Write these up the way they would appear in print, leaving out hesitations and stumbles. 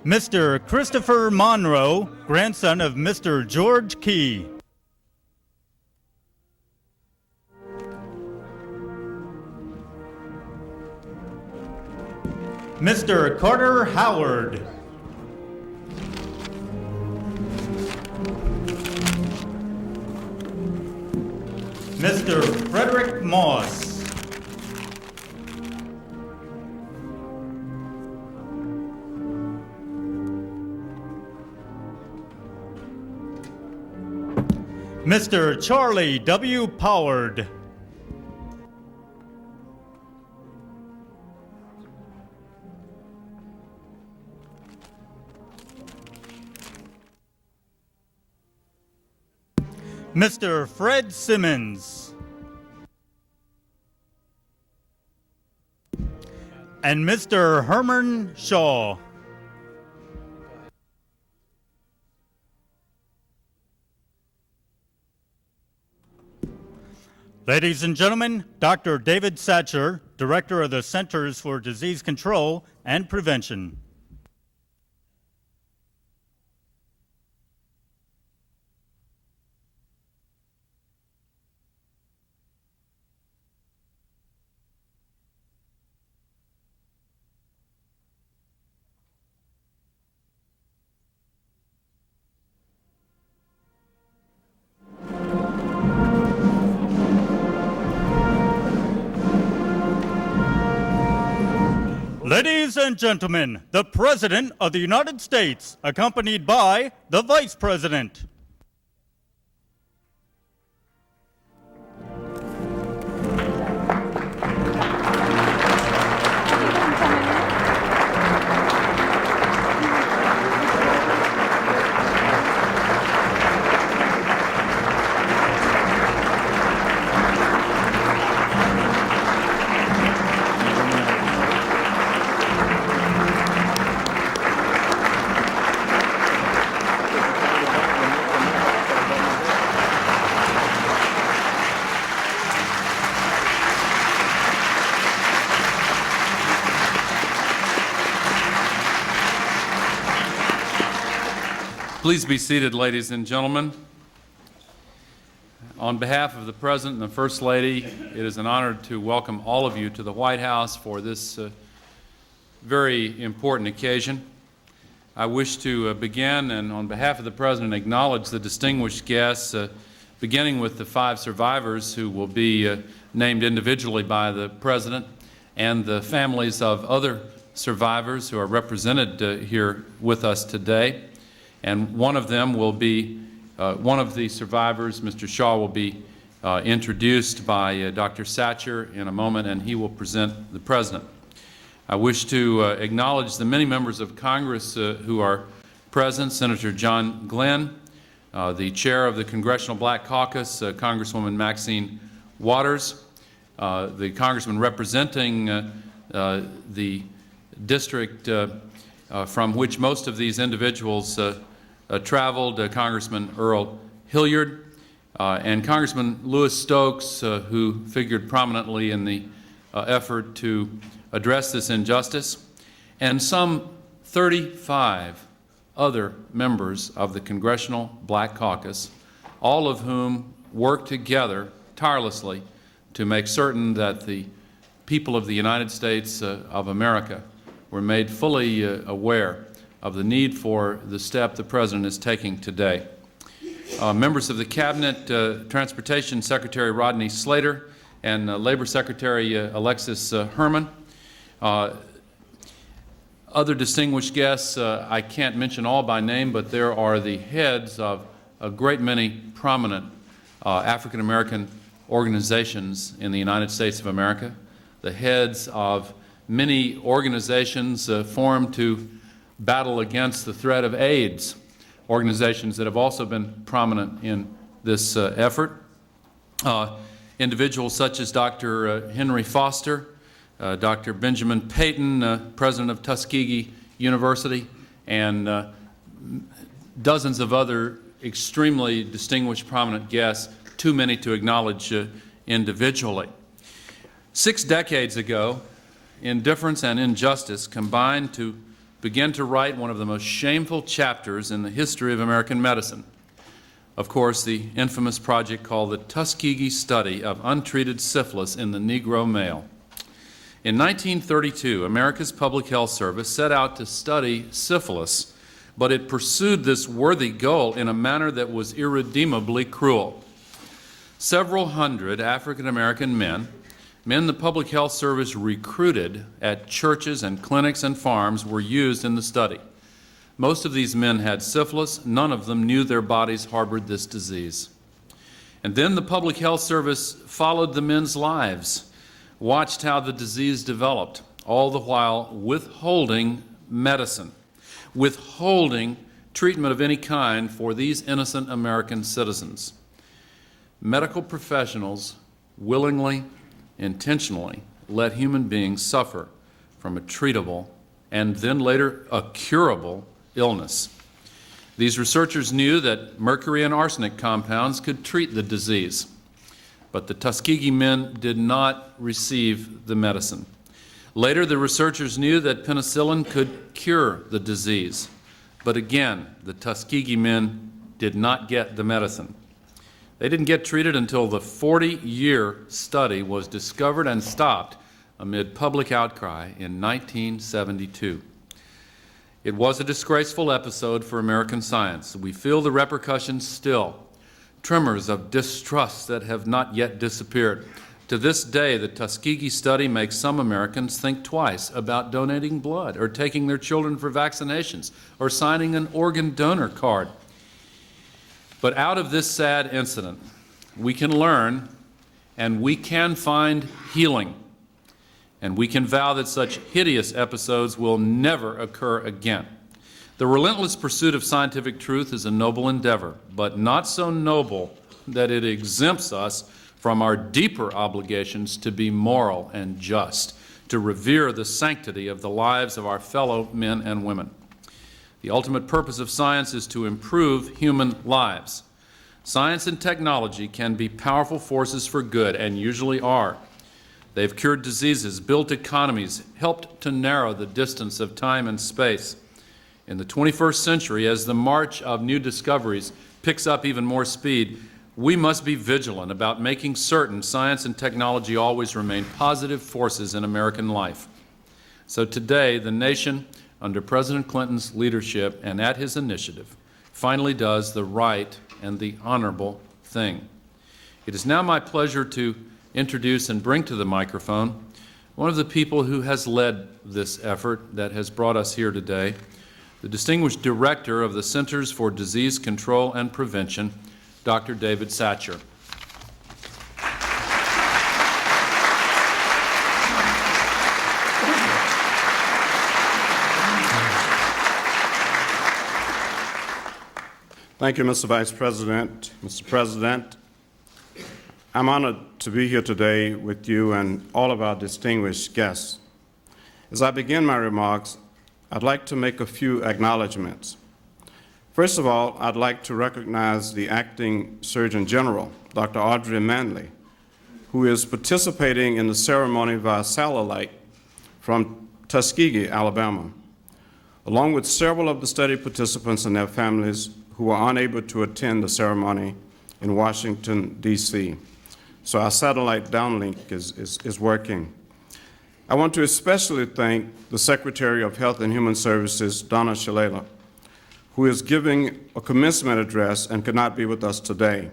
Mr. Christopher Monroe, grandson of Mr. George Key. Mr. Carter Howard. Mr. Frederick Moss. Mr. Charlie W. Poward. Mr. Fred Simmons. And Mr. Herman Shaw. Ladies and gentlemen, Dr. David Satcher, Director of the Centers for Disease Control and Prevention. Ladies and gentlemen, the President of the United States, accompanied by the Vice President. Please be seated, ladies and gentlemen. On behalf of the President and the First Lady, it is an honor to welcome all of you to the White House for this very important occasion. I wish to begin and on behalf of the President acknowledge the distinguished guests, beginning with the 5 survivors who will be named individually by the President and the families of other survivors who are represented here with us today. And one of them will be, one of the survivors, Mr. Shaw, will be introduced by Dr. Satcher in a moment, and he will present the President. I wish to acknowledge the many members of Congress who are present. Senator John Glenn, the chair of the Congressional Black Caucus, Congresswoman Maxine Waters, the congressman representing the district from which most of these individuals traveled, Congressman Earl Hilliard, and Congressman Louis Stokes, who figured prominently in the effort to address this injustice, and some 35 other members of the Congressional Black Caucus, all of whom worked together tirelessly to make certain that the people of the United States of America were made fully aware of the need for the step the President is taking today. Members of the Cabinet, Transportation Secretary Rodney Slater and Labor Secretary Alexis Herman. Other distinguished guests, I can't mention all by name, but there are the heads of a great many prominent African American organizations in the United States of America, the heads of many organizations formed to battle against the threat of AIDS, organizations that have also been prominent in this effort. Individuals such as Dr. Henry Foster, Dr. Benjamin Payton, president of Tuskegee University, and dozens of other extremely distinguished prominent guests, too many to acknowledge individually. 6 decades ago, indifference and injustice combined to began to write one of the most shameful chapters in the history of American medicine. Of course, the infamous project called the Tuskegee Study of Untreated Syphilis in the Negro Male. In 1932, America's Public Health Service set out to study syphilis, but it pursued this worthy goal in a manner that was irredeemably cruel. Several hundred African American men the Public Health Service recruited at churches and clinics and farms were used in the study. Most of these men had syphilis. None of them knew their bodies harbored this disease. And then the Public Health Service followed the men's lives, watched how the disease developed, all the while withholding medicine, withholding treatment of any kind for these innocent American citizens. Medical professionals willingly, intentionally let human beings suffer from a treatable and then later a curable illness. These researchers knew that mercury and arsenic compounds could treat the disease, but the Tuskegee men did not receive the medicine. Later, the researchers knew that penicillin could cure the disease, but again, the Tuskegee men did not get the medicine. They didn't get treated until the 40-year study was discovered and stopped amid public outcry in 1972. It was a disgraceful episode for American science. We feel the repercussions still, tremors of distrust that have not yet disappeared. To this day, the Tuskegee study makes some Americans think twice about donating blood or taking their children for vaccinations or signing an organ donor card. But out of this sad incident, we can learn and we can find healing. And we can vow that such hideous episodes will never occur again. The relentless pursuit of scientific truth is a noble endeavor, but not so noble that it exempts us from our deeper obligations to be moral and just, to revere the sanctity of the lives of our fellow men and women. The ultimate purpose of science is to improve human lives. Science and technology can be powerful forces for good, and usually are. They've cured diseases, built economies, helped to narrow the distance of time and space. In the 21st century, as the march of new discoveries picks up even more speed, we must be vigilant about making certain science and technology always remain positive forces in American life. So today, the nation, under President Clinton's leadership and at his initiative, finally does the right and the honorable thing. It is now my pleasure to introduce and bring to the microphone one of the people who has led this effort that has brought us here today, the distinguished director of the Centers for Disease Control and Prevention, Dr. David Satcher. Thank you, Mr. Vice President. Mr. President, I'm honored to be here today with you and all of our distinguished guests. As I begin my remarks, I'd like to make a few acknowledgments. First of all, I'd like to recognize the Acting Surgeon General, Dr. Audrey Manley, who is participating in the ceremony via satellite from Tuskegee, Alabama, along with several of the study participants and their families who were unable to attend the ceremony in Washington, D.C. So our satellite downlink is working. I want to especially thank the Secretary of Health and Human Services, Donna Shalala, who is giving a commencement address and could not be with us today.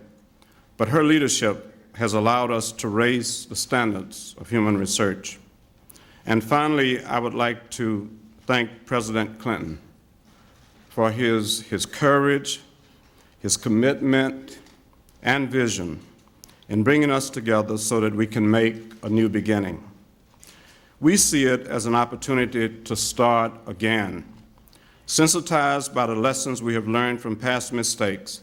But her leadership has allowed us to raise the standards of human research. And finally, I would like to thank President Clinton for his courage, his commitment, and vision in bringing us together so that we can make a new beginning. We see it as an opportunity to start again, sensitized by the lessons we have learned from past mistakes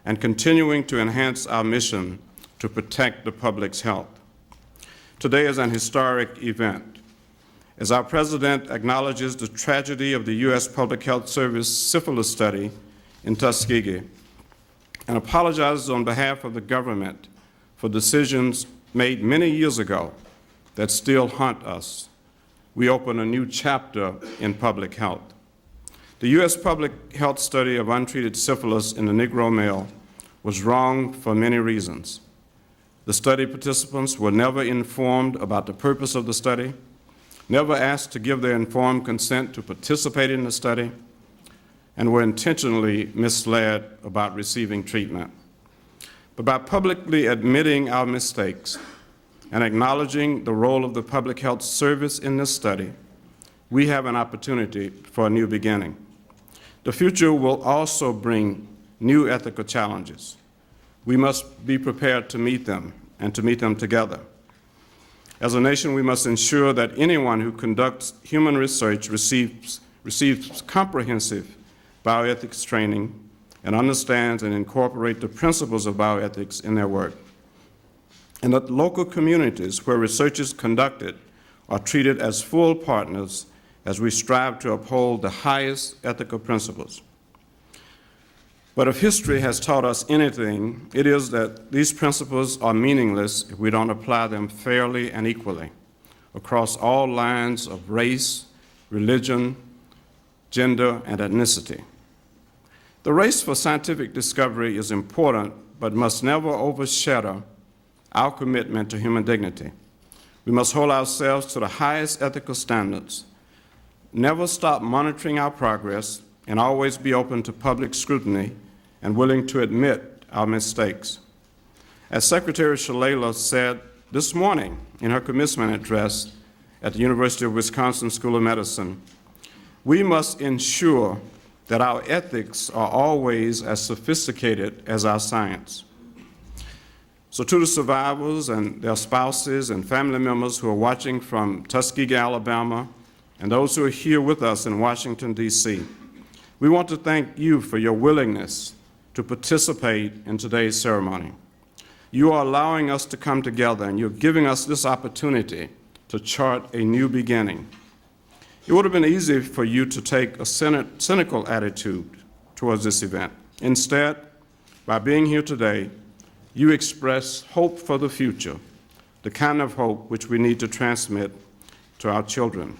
and continuing to enhance our mission to protect the public's health. Today is an historic event. As our president acknowledges the tragedy of the U.S. Public Health Service syphilis study in Tuskegee and apologizes on behalf of the government for decisions made many years ago that still haunt us, we open a new chapter in public health. The U.S. public health study of untreated syphilis in the Negro male was wrong for many reasons. The study participants were never informed about the purpose of the study, never asked to give their informed consent to participate in the study, and were intentionally misled about receiving treatment. But by publicly admitting our mistakes and acknowledging the role of the Public Health Service in this study, we have an opportunity for a new beginning. The future will also bring new ethical challenges. We must be prepared to meet them and to meet them together. As a nation, we must ensure that anyone who conducts human research receives comprehensive bioethics training and understands and incorporates the principles of bioethics in their work, and that local communities where research is conducted are treated as full partners as we strive to uphold the highest ethical principles. But if history has taught us anything, it is that these principles are meaningless if we don't apply them fairly and equally across all lines of race, religion, gender, and ethnicity. The race for scientific discovery is important, but must never overshadow our commitment to human dignity. We must hold ourselves to the highest ethical standards, never stop monitoring our progress, and always be open to public scrutiny and willing to admit our mistakes. As Secretary Shalala said this morning in her commencement address at the University of Wisconsin School of Medicine, we must ensure that our ethics are always as sophisticated as our science. So to the survivors and their spouses and family members who are watching from Tuskegee, Alabama, and those who are here with us in Washington, D.C., we want to thank you for your willingness to participate in today's ceremony. You are allowing us to come together, and you're giving us this opportunity to chart a new beginning. It would have been easy for you to take a cynical attitude towards this event. Instead, by being here today, you express hope for the future, the kind of hope which we need to transmit to our children.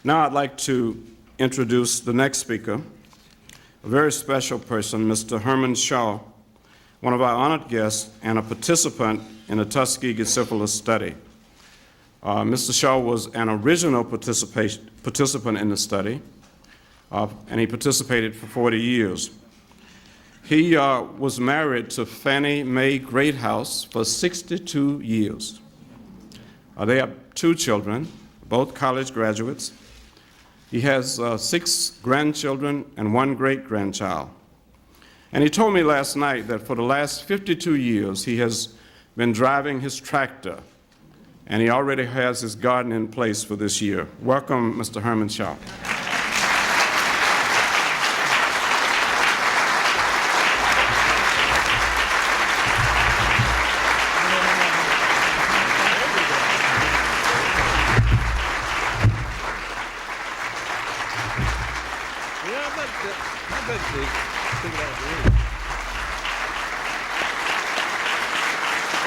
Now I'd like to introduce the next speaker, a very special person, Mr. Herman Shaw, one of our honored guests and a participant in the Tuskegee syphilis study. Mr. Shaw was an original participant in the study, and he participated for 40 years. He was married to Fannie Mae Greathouse for 62 years. They have 2 children, both college graduates. He has 6 grandchildren and 1 great-grandchild. And he told me last night that for the last 52 years, he has been driving his tractor, and he already has his garden in place for this year. Welcome, Mr. Herman Shaw.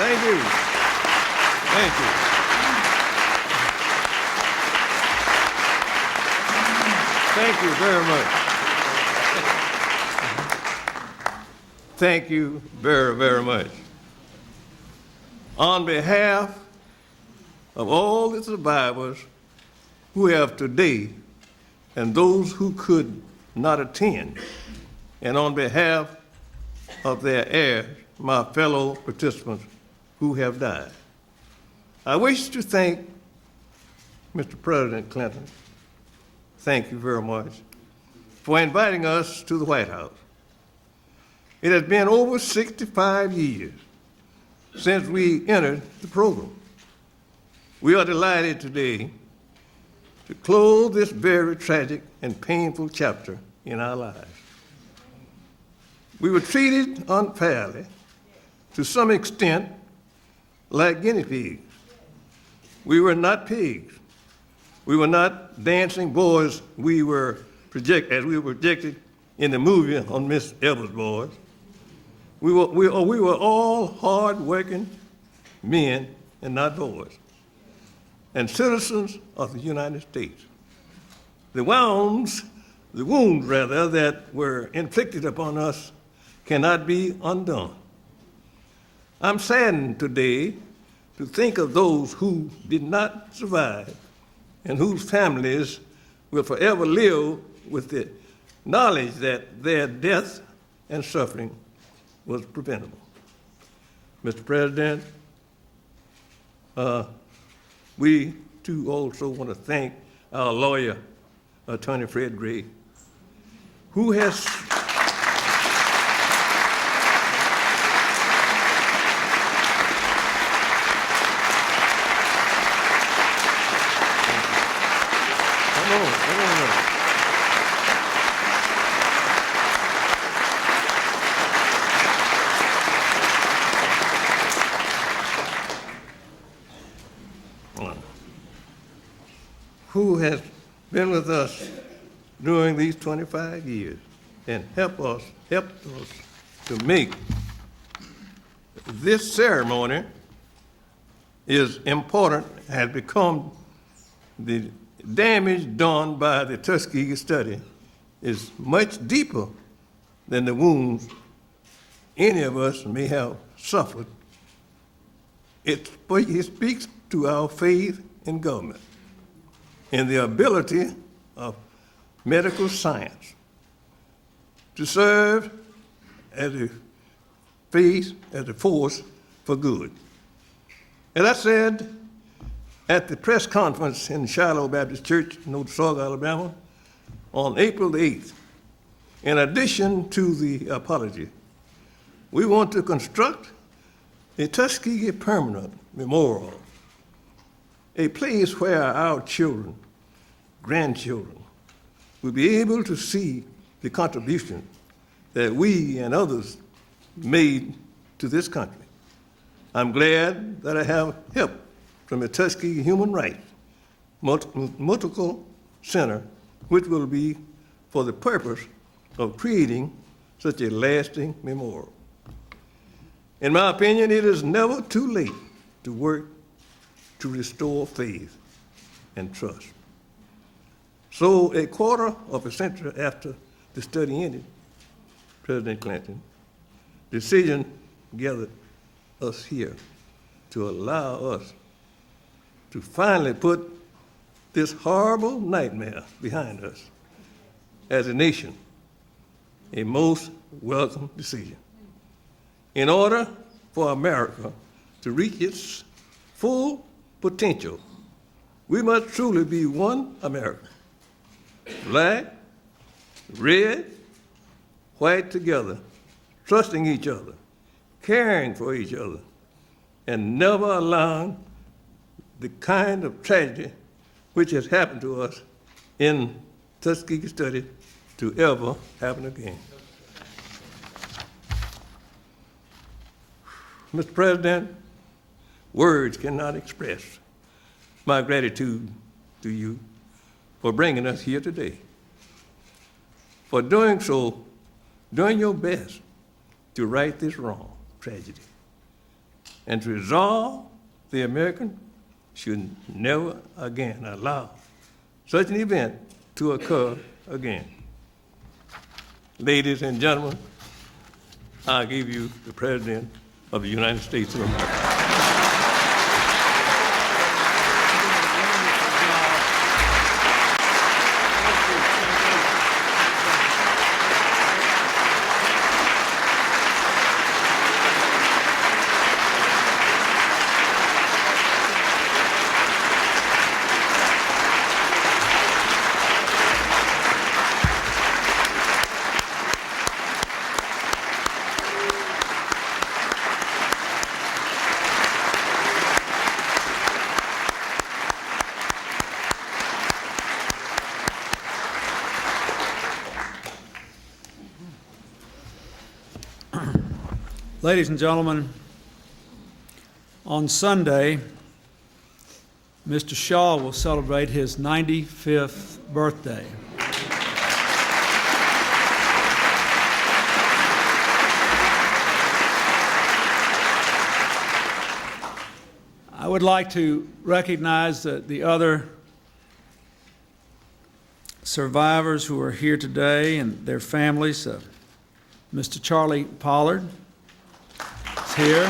Thank you. Thank you. Thank you very much. Thank you very, very much. On behalf of all the survivors who have today and those who could not attend, and on behalf of their heirs, my fellow participants who have died, I wish to thank Mr. President Clinton. Thank you very much for inviting us to the White House. It has been over 65 years since we entered the program. We are delighted today to close this very tragic and painful chapter in our lives. We were treated unfairly, to some extent, like guinea pigs. We were not pigs. We were not dancing boys as we were projected in the movie on Miss Evers' Boys. We were all hard-working men and not boys, and citizens of the United States. The wounds the wounds, rather, that were inflicted upon us cannot be undone. I'm saddened today to think of those who did not survive and whose families will forever live with the knowledge that their death and suffering was preventable. Mr. President, we too also want to thank our lawyer, Attorney Fred Gray, who has been with us during these 25 years and helped us to make this ceremony is important, has become the damage done by the Tuskegee study is much deeper than the wounds any of us may have suffered. It speaks to our faith in government and the ability of medical science to serve as a force for good. As I said at the press conference in Shiloh Baptist Church in Otsauga, Alabama, on April the 8th, in addition to the apology, we want to construct a Tuskegee permanent memorial, a place where our children, grandchildren, will be able to see the contribution that we and others made to this country. I'm glad that I have help from the Tuskegee Human Rights Multiple Center, which will be for the purpose of creating such a lasting memorial. In my opinion, it is never too late to work to restore faith and trust. So a quarter of a century after the study ended, President Clinton, decision gathered us here to allow us to finally put this horrible nightmare behind us as a nation, a most welcome decision. In order for America to reach its full potential, we must truly be one America, black, red, white together, trusting each other, caring for each other, and never allowing the kind of tragedy which has happened to us in Tuskegee study to ever happen again. Mr. President, words cannot express my gratitude to you for bringing us here today, for doing so, doing your best to right this wrong tragedy, and to resolve the American should never again allow such an event to occur again. Ladies and gentlemen, I give you the President of the United States of America. Ladies and gentlemen, on Sunday, Mr. Shaw will celebrate his 95th birthday. I would like to recognize the other survivors who are here today and their families. Mr. Charlie Pollard is here.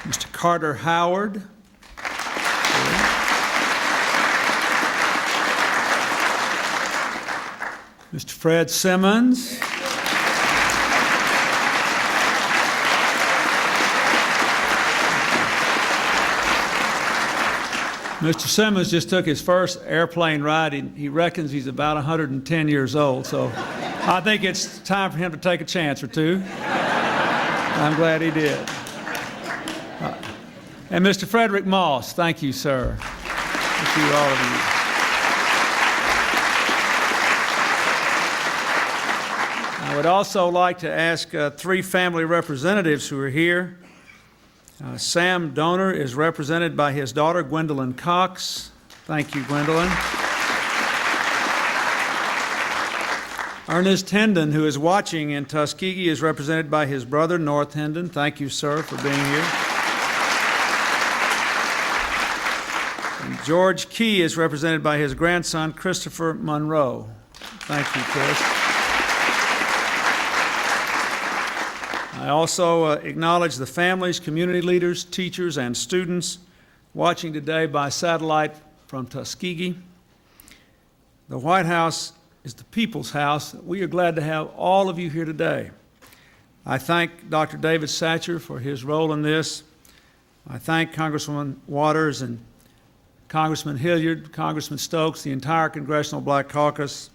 Mr. Carter Howard. Mr. Fred Simmons. Mr. Simmons just took his first airplane ride. He reckons he's about 110 years old, so I think it's time for him to take a chance or two. I'm glad he did. And Mr. Frederick Moss, thank you, sir. Thank you, all of you. I would also like to ask three family representatives who are here. Sam Donor is represented by his daughter, Gwendolyn Cox. Thank you, Gwendolyn. Ernest Hendon, who is watching in Tuskegee, is represented by his brother, North Hendon. Thank you, sir, for being here. And George Key is represented by his grandson, Christopher Monroe. Thank you, Chris. I also acknowledge the families, community leaders, teachers, and students watching today by satellite from Tuskegee. The White House is the people's house. We are glad to have all of you here today. I thank Dr. David Satcher for his role in this. I thank Congresswoman Waters and Congressman Hilliard, Congressman Stokes, the entire Congressional Black Caucus,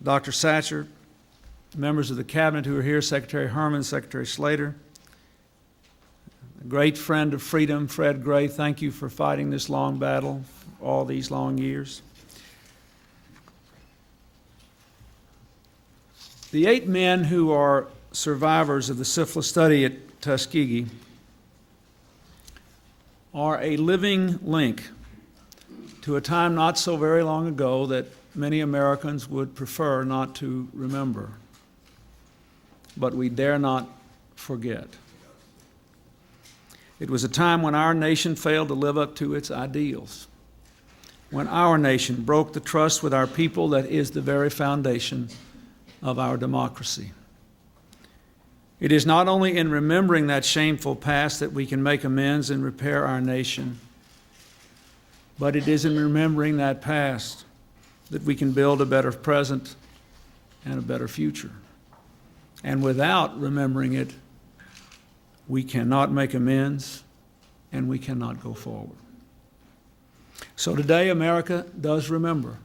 Dr. Satcher, members of the cabinet who are here, Secretary Herman, Secretary Slater, a great friend of freedom, Fred Gray. Thank you for fighting this long battle for all these long years. The 8 men who are survivors of the syphilis study at Tuskegee are a living link to a time not so very long ago that many Americans would prefer not to remember. But we dare not forget. It was a time when our nation failed to live up to its ideals, when our nation broke the trust with our people that is the very foundation of our democracy. It is not only in remembering that shameful past that we can make amends and repair our nation, but it is in remembering that past that we can build a better present and a better future. And without remembering it, we cannot make amends and we cannot go forward. So today, America does remember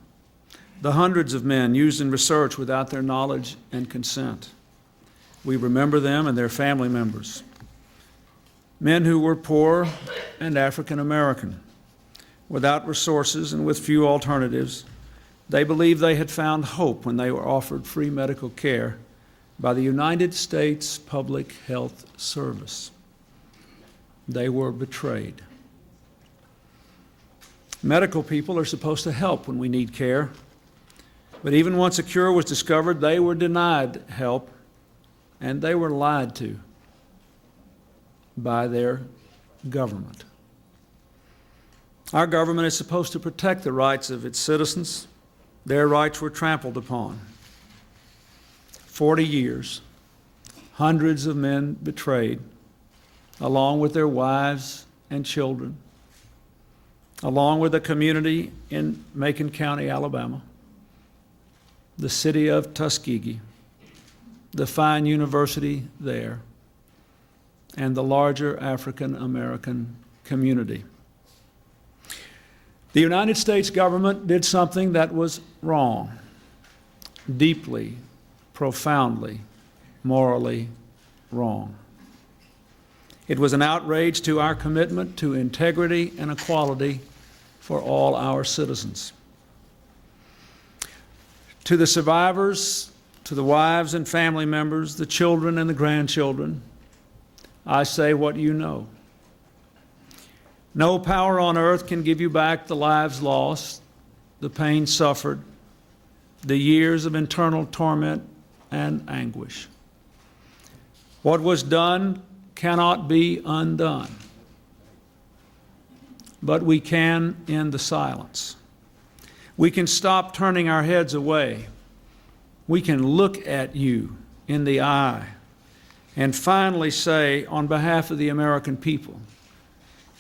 the hundreds of men used in research without their knowledge and consent. We remember them and their family members. Men who were poor and African American, without resources and with few alternatives. They believed they had found hope when they were offered free medical care by the United States Public Health Service. They were betrayed. Medical people are supposed to help when we need care, but even once a cure was discovered, they were denied help, and they were lied to by their government. Our government is supposed to protect the rights of its citizens. Their rights were trampled upon. 40 years, hundreds of men betrayed, along with their wives and children, along with a community in Macon County, Alabama, the city of Tuskegee, the fine university there, and the larger African American community. The United States government did something that was wrong, deeply, profoundly, morally wrong. It was an outrage to our commitment to integrity and equality for all our citizens. To the survivors, to the wives and family members, the children and the grandchildren, I say what you know. No power on earth can give you back the lives lost, the pain suffered, the years of internal torment and anguish. What was done cannot be undone. but we can end the silence. We can stop turning our heads away. We can look at you in the eye and finally say, on behalf of the American people,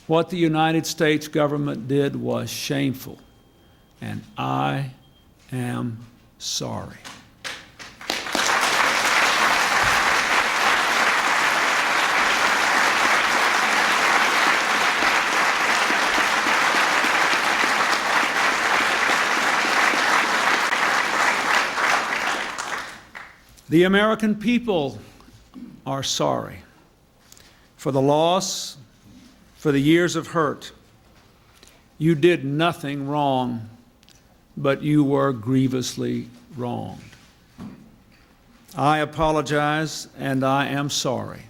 what the United States government did was shameful, and I am sorry. The American people are sorry for the loss, for the years of hurt. You did nothing wrong, but you were grievously wronged. I apologize, and I am sorry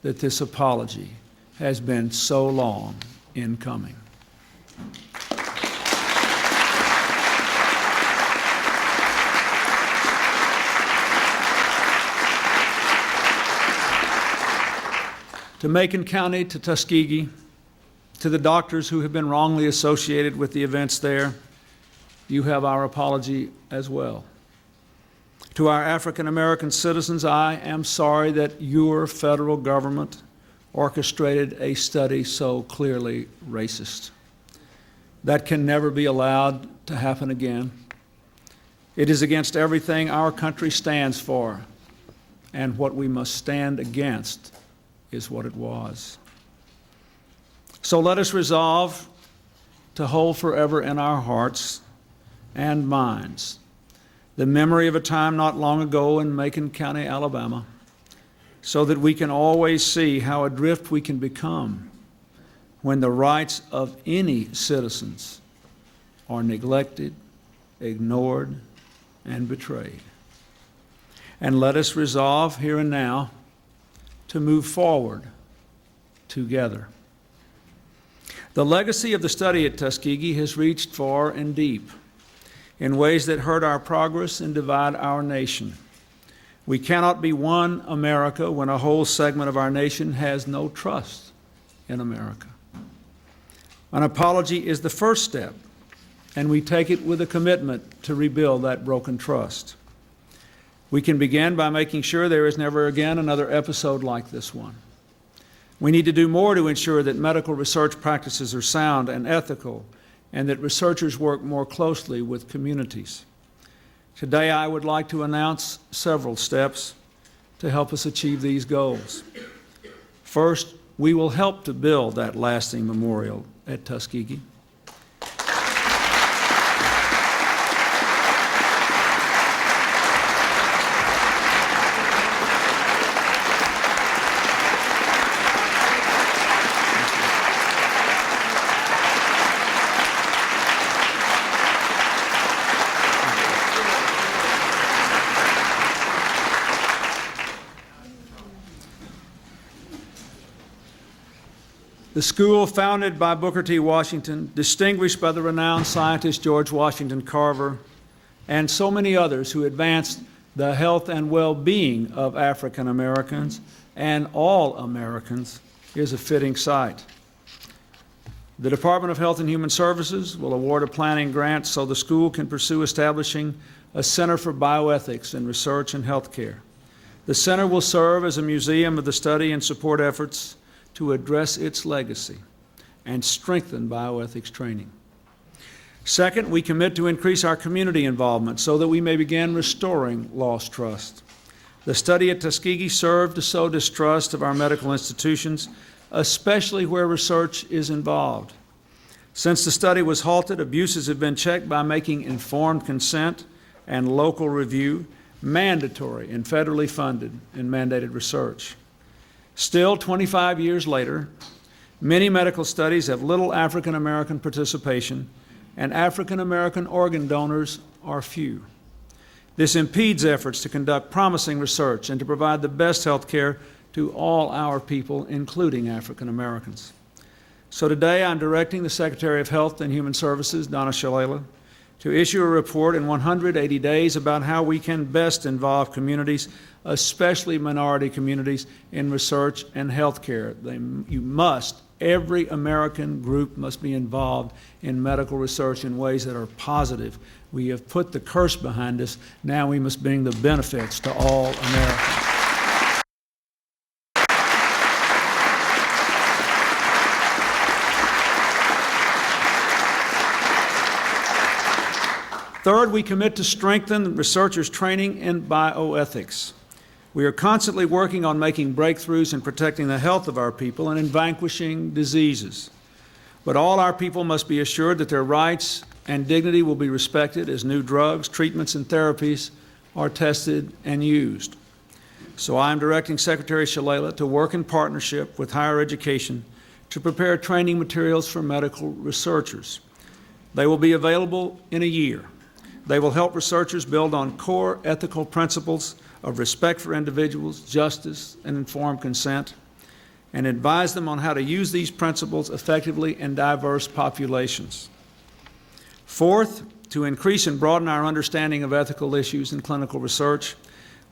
that this apology has been so long in coming. To Macon County, to Tuskegee, to the doctors who have been wrongly associated with the events there, you have our apology as well. To our African American citizens, I am sorry that your federal government orchestrated a study so clearly racist. That can never be allowed to happen again. It is against everything our country stands for, and what we must stand against is what it was. So let us resolve to hold forever in our hearts and minds the memory of a time not long ago in Macon County, Alabama, so that we can always see how adrift we can become when the rights of any citizens are neglected, ignored, and betrayed. And let us resolve here and now to move forward together. The legacy of the study at Tuskegee has reached far and deep in ways that hurt our progress and divide our nation. We cannot be one America when a whole segment of our nation has no trust in America. An apology is the first step, and we take it with a commitment to rebuild that broken trust. We can begin by making sure there is never again another episode like this one. We need to do more to ensure that medical research practices are sound and ethical, and that researchers work more closely with communities. Today, I would like to announce several steps to help us achieve these goals. First, we will help to build that lasting memorial at Tuskegee. The school, founded by Booker T. Washington, distinguished by the renowned scientist George Washington Carver, and so many others who advanced the health and well-being of African Americans and all Americans, is a fitting site. The Department of Health and Human Services will award a planning grant so the school can pursue establishing a Center for Bioethics in Research and Healthcare. The center will serve as a museum of the study and support efforts to address its legacy and strengthen bioethics training. Second, we commit to increase our community involvement so that we may begin restoring lost trust. The study at Tuskegee served to sow distrust of our medical institutions, especially where research is involved. Since the study was halted, abuses have been checked by making informed consent and local review mandatory in federally funded and mandated research. Still, 25 years later, many medical studies have little African American participation, and African American organ donors are few. This impedes efforts to conduct promising research and to provide the best health care to all our people, including African Americans. So today I'm directing the Secretary of Health and Human Services, Donna Shalala, to issue a report in 180 days about how we can best involve communities, especially minority communities, in research and health care. You must Every American group must be involved in medical research in ways that are positive. We have put the curse behind us. Now we must bring the benefits to all Americans. Third, we commit to strengthen researchers' training in bioethics. We are constantly working on making breakthroughs in protecting the health of our people and in vanquishing diseases. But all our people must be assured that their rights and dignity will be respected as new drugs, treatments, and therapies are tested and used. So I am directing Secretary Shalala to work in partnership with higher education to prepare training materials for medical researchers. They will be available in a year. They will help researchers build on core ethical principles of respect for individuals, justice, and informed consent, and advise them on how to use these principles effectively in diverse populations. Fourth, to increase and broaden our understanding of ethical issues in clinical research,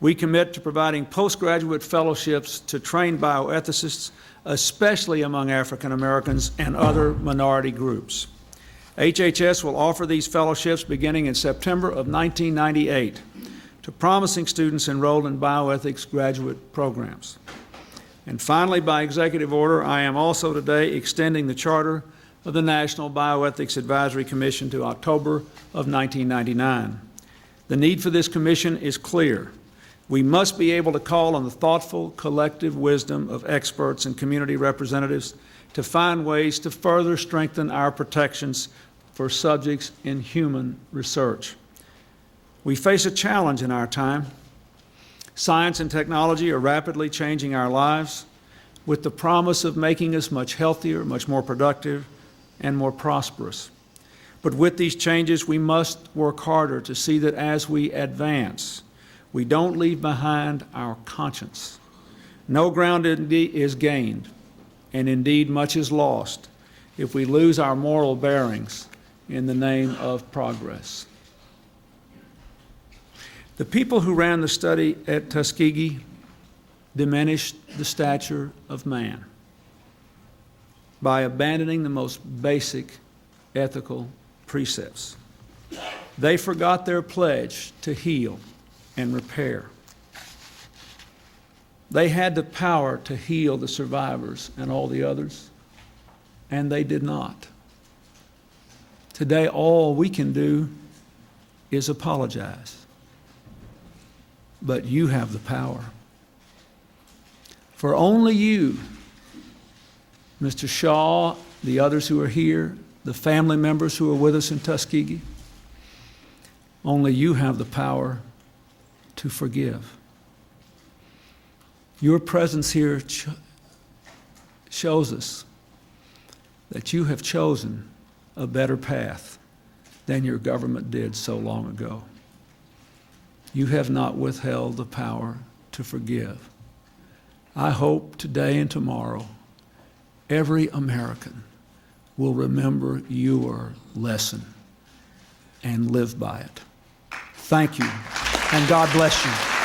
we commit to providing postgraduate fellowships to trained bioethicists, especially among African Americans and other minority groups. HHS will offer these fellowships beginning in September of 1998 to promising students enrolled in bioethics graduate programs. And finally, by executive order, I am also today extending the charter of the National Bioethics Advisory Commission to October of 1999. The need for this commission is clear. We must be able to call on the thoughtful, collective wisdom of experts and community representatives to find ways to further strengthen our protections for subjects in human research. We face a challenge in our time. Science and technology are rapidly changing our lives with the promise of making us much healthier, much more productive, and more prosperous. But with these changes, we must work harder to see that as we advance, we don't leave behind our conscience. No ground is gained, and indeed much is lost, if we lose our moral bearings in the name of progress. The people who ran the study at Tuskegee diminished the stature of man by abandoning the most basic ethical precepts. They forgot their pledge to heal and repair. They had the power to heal the survivors and all the others, and they did not. Today, all we can do is apologize. But you have the power. For only you, Mr. Shaw, the others who are here, the family members who are with us in Tuskegee, only you have the power to forgive. Your presence here shows us that you have chosen a better path than your government did so long ago. You have not withheld the power to forgive. I hope today and tomorrow, every American will remember your lesson and live by it. Thank you, and God bless you.